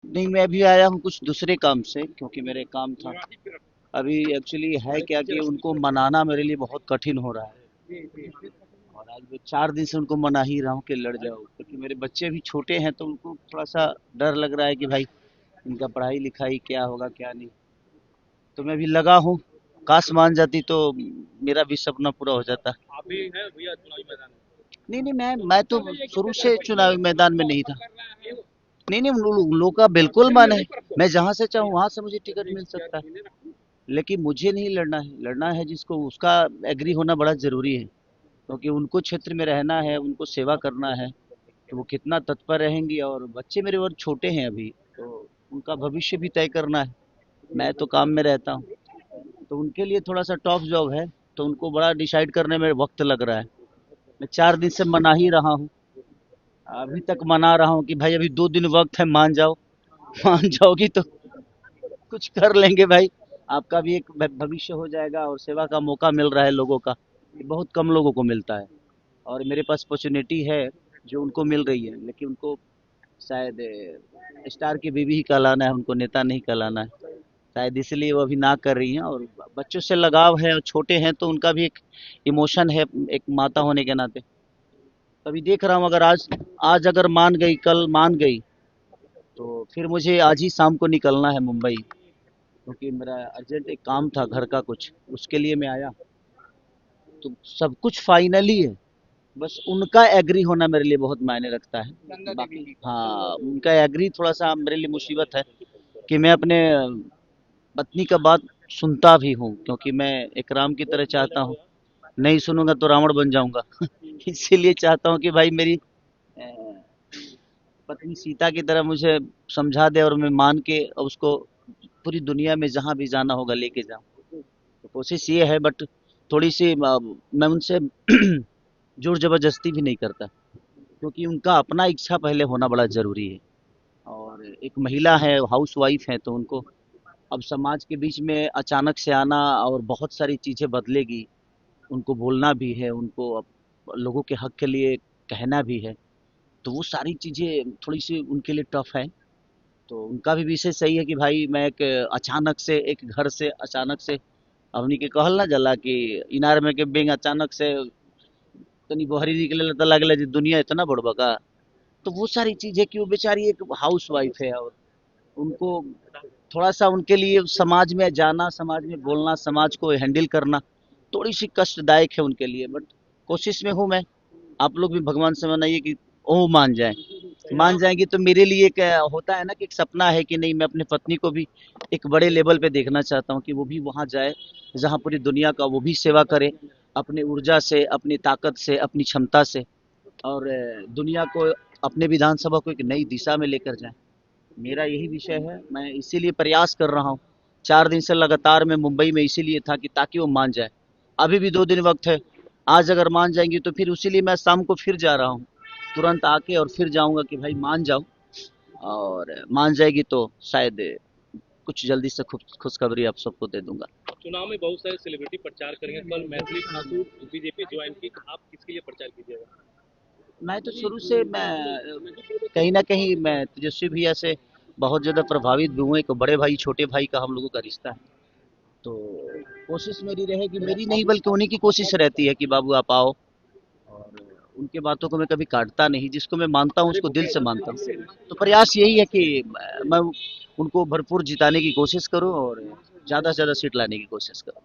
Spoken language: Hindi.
नहीं, मैं अभी आया हूँ कुछ दूसरे काम से, क्योंकि मेरे काम था। अभी एक्चुअली है क्या कि उनको मनाना मेरे लिए बहुत कठिन हो रहा है। और आज मैं 4 दिन से उनको मना ही रहा हूँ कि लड़ जाओ, क्योंकि मेरे बच्चे अभी छोटे हैं तो उनको थोड़ा सा डर लग रहा है कि भाई इनका पढ़ाई लिखाई क्या होगा क्या नहीं। तो मैं अभी लगा हूँ, काश मान जाती तो मेरा भी सपना पूरा हो जाता। आप भी हैं भैया चुनावी मैदान में? नहीं नहीं, मैं तो शुरू से चुनावी मैदान में नहीं था। नहीं नहीं, लोगों का बिल्कुल मन है, मैं जहाँ से चाहूँ वहां से मुझे टिकट मिल सकता है। लेकिन मुझे नहीं लड़ना है, लड़ना है जिसको उसका एग्री होना बड़ा जरूरी है, क्योंकि उनको क्षेत्र में रहना है, उनको सेवा करना है। तो वो कितना तत्पर रहेंगी, और बच्चे मेरे और छोटे हैं अभी, तो उनका भविष्य भी तय करना है। मैं तो काम में रहता हूँ, तो उनके लिए थोड़ा सा टफ जॉब है। तो उनको बड़ा डिसाइड करने में वक्त लग रहा है। मैं 4 दिन से मना ही रहा हूँ, अभी तक मना रहा हूँ कि भाई अभी 2 दिन वक्त है, मान जाओ। मान जाओगी तो कुछ कर लेंगे भाई, आपका भी एक भविष्य हो जाएगा, और सेवा का मौका मिल रहा है लोगों का, ये बहुत कम लोगों को मिलता है। और मेरे पास अपॉर्चुनिटी है जो उनको मिल रही है, लेकिन उनको शायद स्टार की बीवी ही कहलाना है, उनको नेता नहीं कहलाना है। शायद इसलिए वो अभी ना कर रही हैं, और बच्चों से लगाव है, और छोटे हैं तो उनका भी एक इमोशन है, एक माता होने के नाते। अभी देख रहा हूँ, अगर आज आज अगर मान गई, कल मान गई, तो फिर मुझे आज ही शाम को निकलना है मुंबई, क्योंकि मेरा अर्जेंट एक काम था घर का कुछ, उसके लिए मैं आया। तो सब कुछ फाइनली है, बस उनका एग्री होना मेरे लिए बहुत मायने रखता है। बाकी हाँ, उनका एग्री थोड़ा सा मेरे लिए मुसीबत है, कि मैं अपने पत्नी का बात सुनता भी हूँ, क्योंकि मैं एक राम की तरह चाहता हूँ। नहीं सुनूंगा तो रावण बन जाऊंगा। इसीलिए चाहता हूँ कि भाई मेरी पत्नी सीता की तरह मुझे समझा दे, और मैं मान के उसको पूरी दुनिया में जहाँ भी जाना होगा लेके जाऊँ। तो कोशिश ये है, बट थोड़ी सी मैं उनसे जोर जबरदस्ती भी नहीं करता, क्योंकि उनका अपना इच्छा पहले होना बड़ा जरूरी है। और एक महिला है, हाउस वाइफ है, तो उनको अब समाज के बीच में अचानक से आना, और बहुत सारी चीजें बदलेगी। उनको बोलना भी है, उनको अब लोगों के हक के लिए कहना भी है। तो वो सारी चीजें थोड़ी सी उनके लिए टफ है। तो उनका भी विषय सही है कि भाई मैं एक अचानक से एक घर से अचानक से, हमनी के कहल ना जला कि इनार में के बेंग अचानक से तनी बहरी निकले तो लगला जी दुनिया इतना बड़बा का। तो वो सारी चीजें कि वो बेचारी एक हाउस वाइफ है, और उनको थोड़ा सा उनके लिए समाज में जाना, समाज में बोलना, समाज को हैंडल करना थोड़ी सी कष्टदायक है उनके लिए। बट कोशिश में हूँ मैं। आप लोग भी भगवान से मनाइए कि ओ मान जाए, मान जाएंगी तो मेरे लिए एक होता है ना कि एक सपना है कि नहीं, मैं अपनी पत्नी को भी एक बड़े लेवल पे देखना चाहता हूँ, कि वो भी वहां जाए जहाँ पूरी दुनिया का वो भी सेवा करे, अपनी ऊर्जा से, अपनी ताकत से, अपनी क्षमता से, और दुनिया को, अपने विधानसभा को एक नई दिशा में लेकर जाए। मेरा यही विषय है, मैं इसीलिए प्रयास कर रहा हूँ। 4 दिन से लगातार मैं मुंबई में इसीलिए था कि ताकि वो मान जाए। अभी भी 2 दिन वक्त है, आज अगर मान जाएंगी तो फिर उसीलिए मैं शाम को फिर जा रहा हूँ, तुरंत आके और फिर जाऊंगा कि भाई मान जाओ। और मान जाएगी तो शायद कुछ जल्दी से खुशखबरी आप सबको दे दूंगा। चुनाव में बहुत सारे सेलिब्रिटी प्रचार करेंगे, कल मैथिली ठाकुर बीजेपी ज्वाइन की, आप किसके लिए प्रचार कीजिएगा? मैं तो शुरू से मैं कहीं ना कहीं मैं तेजस्वी भैया से बहुत ज़्यादा प्रभावित भी हूँ। एक बड़े भाई छोटे भाई का हम लोगों का रिश्ता है। तो कोशिश मेरी रहेगी, मेरी नहीं बल्कि उन्हीं की कोशिश रहती है कि बाबू आप आओ। और उनके बातों को मैं कभी काटता नहीं, जिसको मैं मानता हूँ उसको दिल से मानता हूँ। तो प्रयास यही है कि मैं उनको भरपूर जिताने की कोशिश करूँ, और ज़्यादा से ज़्यादा सीट लाने की कोशिश करूँ।